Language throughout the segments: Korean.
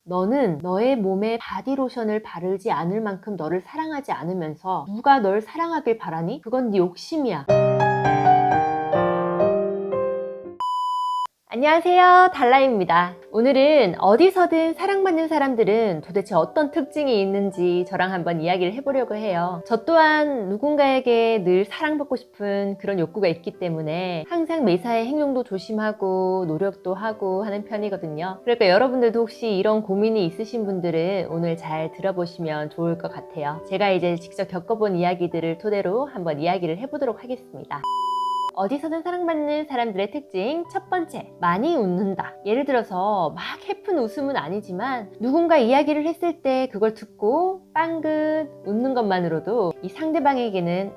너는 너의 몸에 바디로션을 바르지 않을 만큼 너를 사랑하지 않으면서 누가 널 사랑하길 바라니? 그건 네 욕심이야. 안녕하세요, 달라입니다. 오늘은 어디서든 사랑받는 사람들은 도대체 어떤 특징이 있는지 저랑 한번 이야기를 해보려고 해요. 저 또한 누군가에게 늘 사랑받고 싶은 그런 욕구가 있기 때문에 항상 매사에 행동도 조심하고 노력도 하고 하는 편이거든요. 그러니까 여러분들도 혹시 이런 고민이 있으신 분들은 오늘 잘 들어보시면 좋을 것 같아요. 제가 이제 직접 겪어본 이야기들을 토대로 한번 이야기를 해보도록 하겠습니다. 어디서든 사랑받는 사람들의 특징 첫 번째, 많이 웃는다. 예를 들어서 막 해픈 웃음은 아니지만 누군가 이야기를 했을 때 그걸 듣고 빵긋 웃는 것만으로도 이 상대방에게는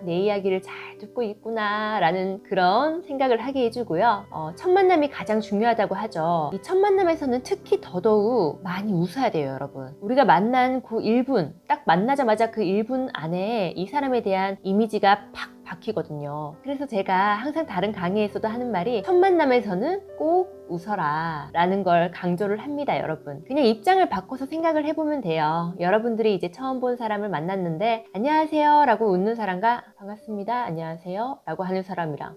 내 이야기를 잘 듣고 있구나 라는 그런 생각을 하게 해주고요. 첫 만남이 가장 중요하다고 하죠. 이 첫 만남에서는 특히 더더욱 많이 웃어야 돼요, 여러분. 우리가 만난 그 1분, 딱 만나자마자 그 1분 안에 이 사람에 대한 이미지가 팍 박히거든요. 그래서 제가 항상 다른 강의에서도 하는 말이 첫 만남에서는 꼭 웃어라 라는 걸 강조를 합니다, 여러분. 그냥 입장을 바꿔서 생각을 해보면 돼요. 여러분들이 이제 처음 본 사람을 만났는데 안녕하세요 라고 웃는 사람과 반갑습니다, 안녕하세요 라고 하는 사람이랑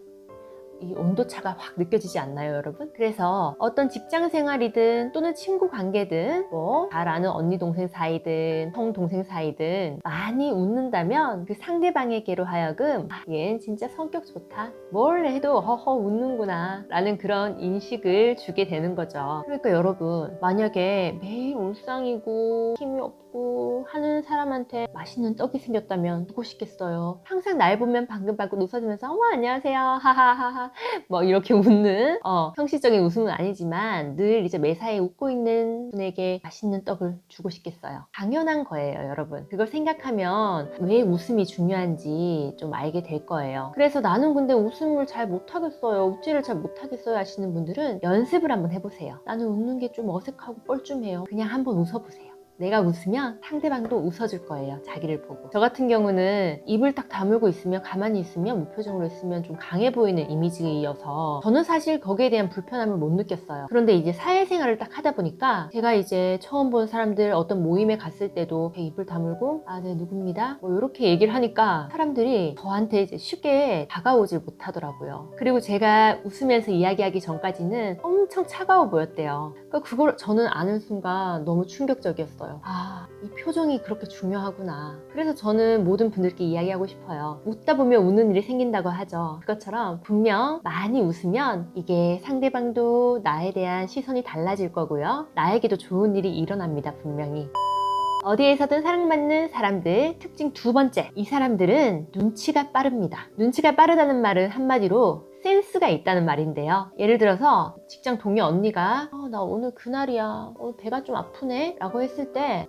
이 온도차가 확 느껴지지 않나요, 여러분? 그래서 어떤 직장 생활이든 또는 친구 관계든 뭐 잘 아는 언니 동생 사이든 형 동생 사이든 많이 웃는다면 그 상대방에게로 하여금 얘는 진짜 성격 좋다, 뭘 해도 허허 웃는구나 라는 그런 인식을 주게 되는 거죠. 그러니까 여러분, 만약에 매일 울상이고 힘이 없고 하는 사람한테 맛있는 떡이 생겼다면 누구 싶겠어요? 항상 날 보면 방긋방긋 웃어주면서 어머 안녕하세요 하하하하 뭐 이렇게 웃는 형식적인 웃음은 아니지만 늘 이제 매사에 웃고 있는 분에게 맛있는 떡을 주고 싶겠어요. 당연한 거예요, 여러분. 그걸 생각하면 왜 웃음이 중요한지 좀 알게 될 거예요. 그래서 나는 근데 웃음을 잘 못하겠어요, 웃지를 잘 못하겠어요 하시는 분들은 연습을 한번 해보세요. 나는 웃는 게 좀 어색하고 뻘쭘해요. 그냥 한번 웃어보세요. 내가 웃으면 상대방도 웃어줄 거예요, 자기를 보고. 저 같은 경우는 입을 딱 다물고 있으면, 가만히 있으면, 무표정으로 있으면 좀 강해 보이는 이미지여서 저는 사실 거기에 대한 불편함을 못 느꼈어요. 그런데 이제 사회생활을 딱 하다 보니까 제가 이제 처음 본 사람들 어떤 모임에 갔을 때도 입을 다물고 네 누굽니다 뭐 이렇게 얘기를 하니까 사람들이 저한테 이제 쉽게 다가오질 못하더라고요. 그리고 제가 웃으면서 이야기하기 전까지는 엄청 차가워 보였대요. 그러니까 그걸 저는 아는 순간 너무 충격적이었어요. 이 표정이 그렇게 중요하구나. 그래서 저는 모든 분들께 이야기하고 싶어요. 웃다 보면 웃는 일이 생긴다고 하죠. 그것처럼 분명 많이 웃으면 이게 상대방도 나에 대한 시선이 달라질 거고요. 나에게도 좋은 일이 일어납니다, 분명히. 어디에서든 사랑받는 사람들 특징 두 번째, 이 사람들은 눈치가 빠릅니다. 눈치가 빠르다는 말은 한마디로 센스가 있다는 말인데요. 예를 들어서 직장 동료 언니가 나 오늘 그날이야, 배가 좀 아프네 라고 했을 때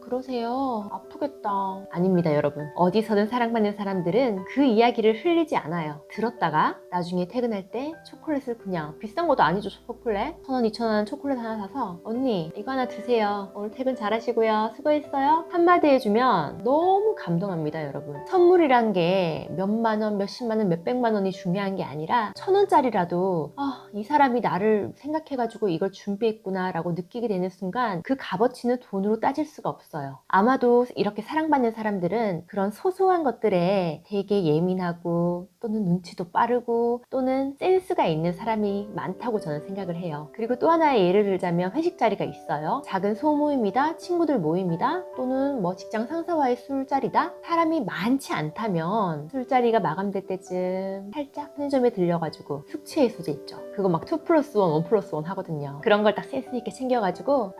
그러세요, 아프겠다. 아닙니다, 여러분. 어디서든 사랑받는 사람들은 그 이야기를 흘리지 않아요. 들었다가 나중에 퇴근할 때 초콜릿을, 그냥 비싼 것도 아니죠, 초콜릿 1,000원 2,000원 초콜릿 하나 사서 언니 이거 하나 드세요, 오늘 퇴근 잘하시고요, 수고했어요 한마디 해주면 너무 감동합니다, 여러분. 선물이란 게 몇만원 몇십만원 몇백만원이 중요한 게 아니라 1,000원짜리라도 이 사람이 나를 생각해가지고 이걸 준비했구나 라고 느끼게 되는 순간 그 값어치는 돈으로 따질 수가 없어요. 아마도 이렇게 사랑받는 사람들은 그런 소소한 것들에 되게 예민하고 또는 눈치도 빠르고 또는 센스가 있는 사람이 많다고 저는 생각을 해요. 그리고 또 하나의 예를 들자면 회식 자리가 있어요. 작은 소모임이다, 친구들 모임이다, 또는 뭐 직장 상사와의 술자리다. 사람이 많지 않다면 술자리가 마감될 때쯤 살짝 편의점에 들려가지고 숙취 해소제 있죠, 그거 막 2+1, 1+1 하거든요. 그런 걸 딱 센스 있게 챙겨가지고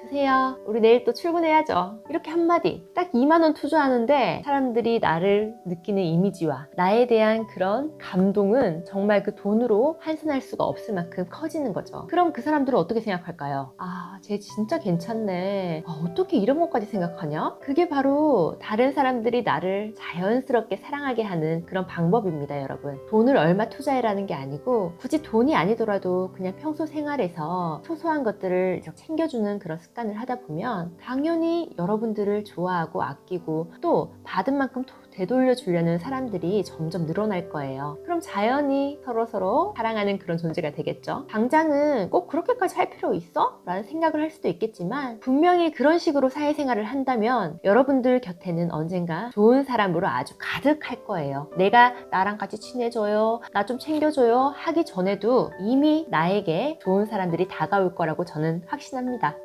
드세요, 우리 내일 또 출근해야죠, 이렇게 한마디 딱 2만원 투자하는데 사람들이 나를 느끼는 이미지와 나에 대한 그런 감동은 정말 그 돈으로 환산할 수가 없을 만큼 커지는 거죠. 그럼 그 사람들은 어떻게 생각할까요? 쟤 진짜 괜찮네, 어떻게 이런 것까지 생각하냐? 그게 바로 다른 사람들이 나를 자연스럽게 사랑하게 하는 그런 방법입니다, 여러분. 돈을 얼마 투자해라는 게 아니고 굳이 돈이 아니더라도 그냥 평소 생활에서 소소한 것들을 챙겨주는 그런 습관 습관을 하다 보면 당연히 여러분들을 좋아하고 아끼고 또 받은 만큼 되돌려 주려는 사람들이 점점 늘어날 거예요. 그럼 자연히 서로서로 사랑하는 그런 존재가 되겠죠. 당장은 꼭 그렇게까지 할 필요 있어? 라는 생각을 할 수도 있겠지만 분명히 그런 식으로 사회생활을 한다면 여러분들 곁에는 언젠가 좋은 사람으로 아주 가득할 거예요. 내가 나랑 같이 친해져요, 나 좀 챙겨줘요 하기 전에도 이미 나에게 좋은 사람들이 다가올 거라고 저는 확신합니다.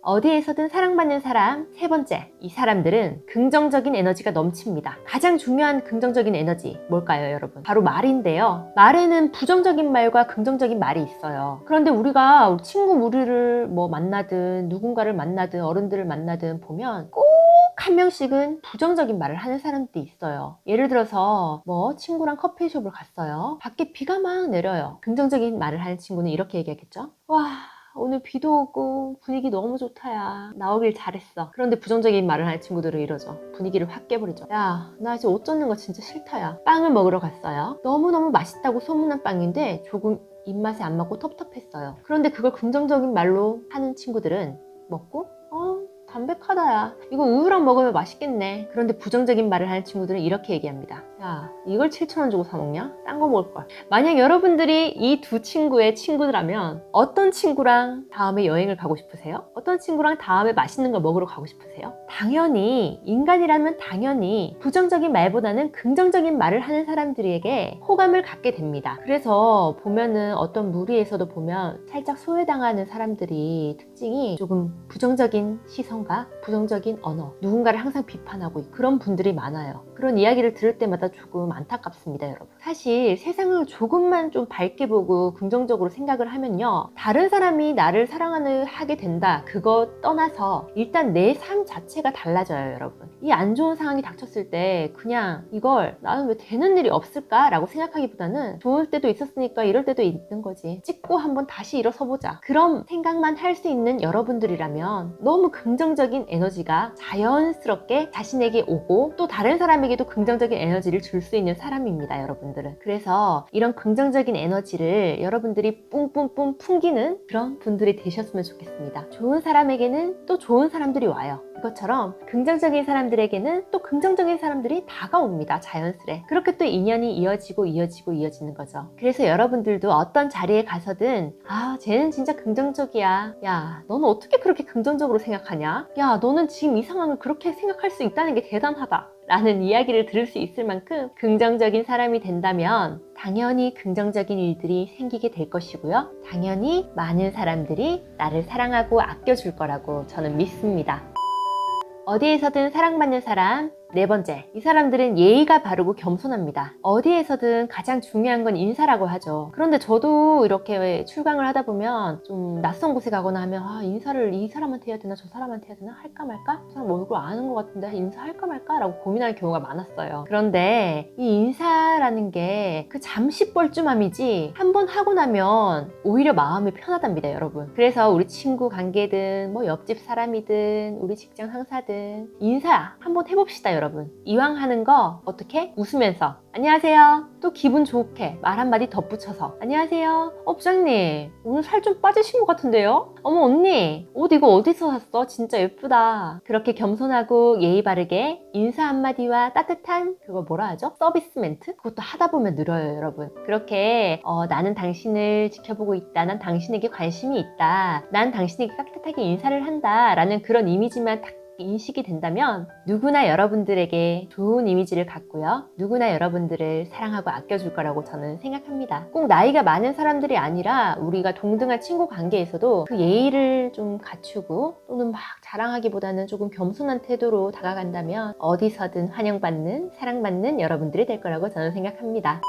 어디에서든 사랑받는 사람, 세 번째, 이 사람들은 긍정적인 에너지가 넘칩니다. 가장 중요한 긍정적인 에너지 뭘까요, 여러분? 바로 말인데요. 말에는 부정적인 말과 긍정적인 말이 있어요. 그런데 우리가 친구 무리를 만나든 누군가를 만나든 어른들을 만나든 보면 꼭 한 명씩은 부정적인 말을 하는 사람들이 있어요. 예를 들어서 친구랑 커피숍을 갔어요. 밖에 비가 막 내려요. 긍정적인 말을 하는 친구는 이렇게 얘기하겠죠? 와, 오늘 비도 오고 분위기 너무 좋다 야, 나오길 잘했어. 그런데 부정적인 말을 하는 친구들은 이러죠. 분위기를 확 깨버리죠. 야, 나 이제 옷 젖는 거 진짜 싫다 야. 빵을 먹으러 갔어요. 너무너무 맛있다고 소문난 빵인데 조금 입맛에 안 맞고 텁텁했어요. 그런데 그걸 긍정적인 말로 하는 친구들은 먹고 담백하다 야, 이거 우유랑 먹으면 맛있겠네. 그런데 부정적인 말을 하는 친구들은 이렇게 얘기합니다. 야, 이걸 7,000원 주고 사 먹냐? 딴 거 먹을 걸. 만약 여러분들이 이 두 친구의 친구라면 어떤 친구랑 다음에 여행을 가고 싶으세요? 어떤 친구랑 다음에 맛있는 걸 먹으러 가고 싶으세요? 당연히 인간이라면 당연히 부정적인 말보다는 긍정적인 말을 하는 사람들에게 호감을 갖게 됩니다. 그래서 보면은 어떤 무리에서도 보면 살짝 소외당하는 사람들이 특징이 조금 부정적인 시선과 부정적인 언어, 누군가를 항상 비판하고 그런 분들이 많아요. 그런 이야기를 들을 때마다 조금 안타깝습니다, 여러분. 사실 세상을 조금만 좀 밝게 보고 긍정적으로 생각을 하면요, 다른 사람이 나를 사랑하게 된다, 그거 떠나서 일단 내 삶 자체가 달라져요, 여러분. 이 안 좋은 상황이 닥쳤을 때 그냥 이걸 나는 왜 되는 일이 없을까? 라고 생각하기보다는 좋을 때도 있었으니까 이럴 때도 있는 거지, 찍고 한번 다시 일어서보자, 그런 생각만 할 수 있는 여러분들이라면 너무 긍정적인 에너지가 자연스럽게 자신에게 오고 또 다른 사람에게도 긍정적인 에너지를 줄 수 있는 사람입니다, 여러분들은. 그래서 이런 긍정적인 에너지를 여러분들이 뿜뿜뿜 풍기는 그런 분들이 되셨으면 좋겠습니다. 좋은 사람에게는 또 좋은 사람들이 와요. 이것처럼 긍정적인 사람들에게는 또 긍정적인 사람들이 다가옵니다, 자연스레. 그렇게 또 인연이 이어지는 거죠. 그래서 여러분들도 어떤 자리에 가서든 쟤는 진짜 긍정적이야, 야 너는 어떻게 그렇게 긍정적으로 생각하냐, 야 너는 지금 이 상황을 그렇게 생각할 수 있다는 게 대단하다 라는 이야기를 들을 수 있을 만큼 긍정적인 사람이 된다면 당연히 긍정적인 일들이 생기게 될 것이고요, 당연히 많은 사람들이 나를 사랑하고 아껴줄 거라고 저는 믿습니다. 어디에서든 사랑받는 사람, 네 번째, 이 사람들은 예의가 바르고 겸손합니다. 어디에서든 가장 중요한 건 인사라고 하죠. 그런데 저도 이렇게 출강을 하다 보면 좀 낯선 곳에 가거나 하면 인사를 이 사람한테 해야 되나 저 사람한테 해야 되나, 할까 말까? 저 사람 얼굴 아는 것 같은데 인사할까 말까? 라고 고민할 경우가 많았어요. 그런데 이 인사라는 게 그 잠시 뻘쭘함이지 한번 하고 나면 오히려 마음이 편하답니다, 여러분. 그래서 우리 친구 관계든 옆집 사람이든 우리 직장 상사든 인사 한번 해봅시다, 여러분. 이왕 하는 거 어떻게? 웃으면서 안녕하세요. 또 기분 좋게 말 한마디 덧붙여서 안녕하세요. 부장님 오늘 살 좀 빠지신 것 같은데요? 어머 언니 옷 이거 어디서 샀어? 진짜 예쁘다. 그렇게 겸손하고 예의 바르게 인사 한마디와 따뜻한 그거 뭐라 하죠? 서비스 멘트? 그것도 하다 보면 늘어요, 여러분. 그렇게 나는 당신을 지켜보고 있다, 난 당신에게 관심이 있다, 난 당신에게 따뜻하게 인사를 한다 라는 그런 이미지만 딱 인식이 된다면 누구나 여러분들에게 좋은 이미지를 갖고요, 누구나 여러분들을 사랑하고 아껴줄 거라고 저는 생각합니다. 꼭 나이가 많은 사람들이 아니라 우리가 동등한 친구 관계에서도 그 예의를 좀 갖추고 또는 막 자랑하기보다는 조금 겸손한 태도로 다가간다면 어디서든 환영받는, 사랑받는 여러분들이 될 거라고 저는 생각합니다.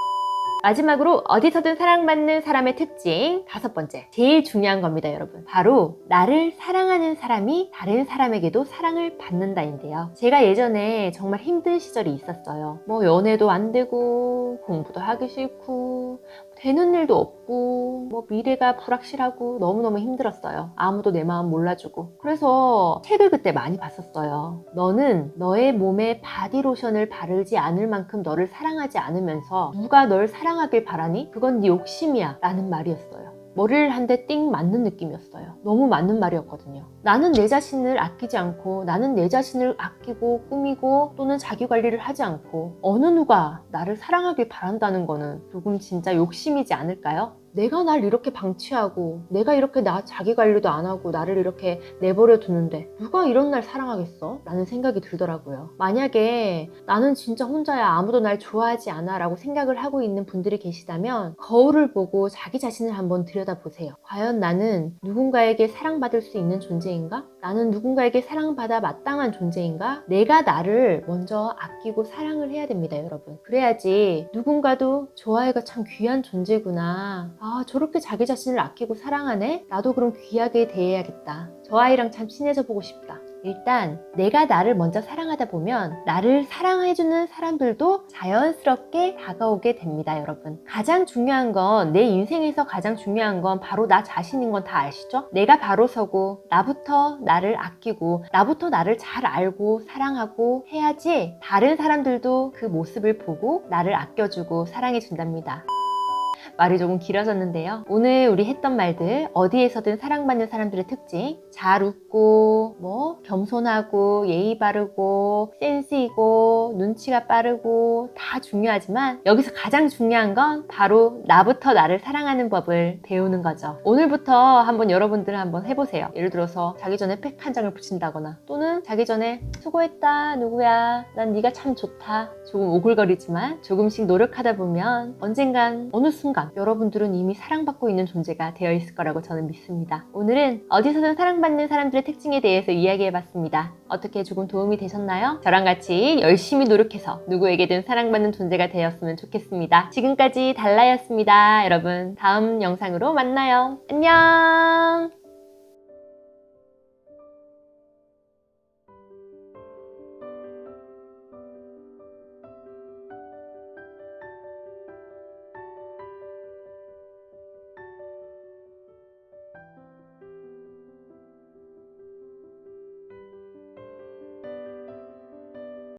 마지막으로 어디서든 사랑받는 사람의 특징, 다섯 번째, 제일 중요한 겁니다, 여러분. 바로 나를 사랑하는 사람이 다른 사람에게도 사랑을 받는다인데요. 제가 예전에 정말 힘든 시절이 있었어요. 연애도 안 되고 공부도 하기 싫고 되는 일도 없고 미래가 불확실하고 너무너무 힘들었어요. 아무도 내 마음 몰라주고. 그래서 책을 그때 많이 봤었어요. 너는 너의 몸에 바디로션을 바르지 않을 만큼 너를 사랑하지 않으면서 누가 널 사랑하길 바라니? 그건 네 욕심이야 라는 말이었어요. 머리를 한 대 띵 맞는 느낌이었어요. 너무 맞는 말이었거든요. 나는 내 자신을 아끼지 않고, 나는 내 자신을 아끼고 꾸미고 또는 자기 관리를 하지 않고 어느 누가 나를 사랑하길 바란다는 거는 조금 진짜 욕심이지 않을까요? 내가 날 이렇게 방치하고 내가 이렇게 나 자기 관리도 안 하고 나를 이렇게 내버려 두는데 누가 이런 날 사랑하겠어? 라는 생각이 들더라고요. 만약에 나는 진짜 혼자야, 아무도 날 좋아하지 않아 라고 생각을 하고 있는 분들이 계시다면 거울을 보고 자기 자신을 한번 들여다보세요. 과연 나는 누군가에게 사랑받을 수 있는 존재인가? 나는 누군가에게 사랑받아 마땅한 존재인가? 내가 나를 먼저 아끼고 사랑을 해야 됩니다, 여러분. 그래야지 누군가도 저 아이가 참 귀한 존재구나, 아 저렇게 자기 자신을 아끼고 사랑하네? 나도 그럼 귀하게 대해야겠다, 저 아이랑 참 친해져 보고 싶다. 일단 내가 나를 먼저 사랑하다 보면 나를 사랑해주는 사람들도 자연스럽게 다가오게 됩니다, 여러분. 가장 중요한 건, 내 인생에서 가장 중요한 건 바로 나 자신인 건 다 아시죠? 내가 바로 서고 나부터 나를 아끼고 나부터 나를 잘 알고 사랑하고 해야지 다른 사람들도 그 모습을 보고 나를 아껴주고 사랑해준답니다. 말이 조금 길어졌는데요. 오늘 우리 했던 말들, 어디에서든 사랑받는 사람들의 특징, 잘 웃고 겸손하고 예의 바르고 센스 있고 눈치가 빠르고 다 중요하지만 여기서 가장 중요한 건 바로 나부터 나를 사랑하는 법을 배우는 거죠. 오늘부터 한번 여러분들 한번 해보세요. 예를 들어서 자기 전에 팩 한 장을 붙인다거나 또는 자기 전에 수고했다 누구야, 난 네가 참 좋다, 조금 오글거리지만 조금씩 노력하다 보면 언젠간 어느 순간 여러분들은 이미 사랑받고 있는 존재가 되어 있을 거라고 저는 믿습니다. 오늘은 어디서든 사랑받는 사람들의 특징에 대해서 이야기해봤습니다. 어떻게 조금 도움이 되셨나요? 저랑 같이 열심히 노력해서 누구에게든 사랑받는 존재가 되었으면 좋겠습니다. 지금까지 달라였습니다. 여러분 다음 영상으로 만나요. 안녕.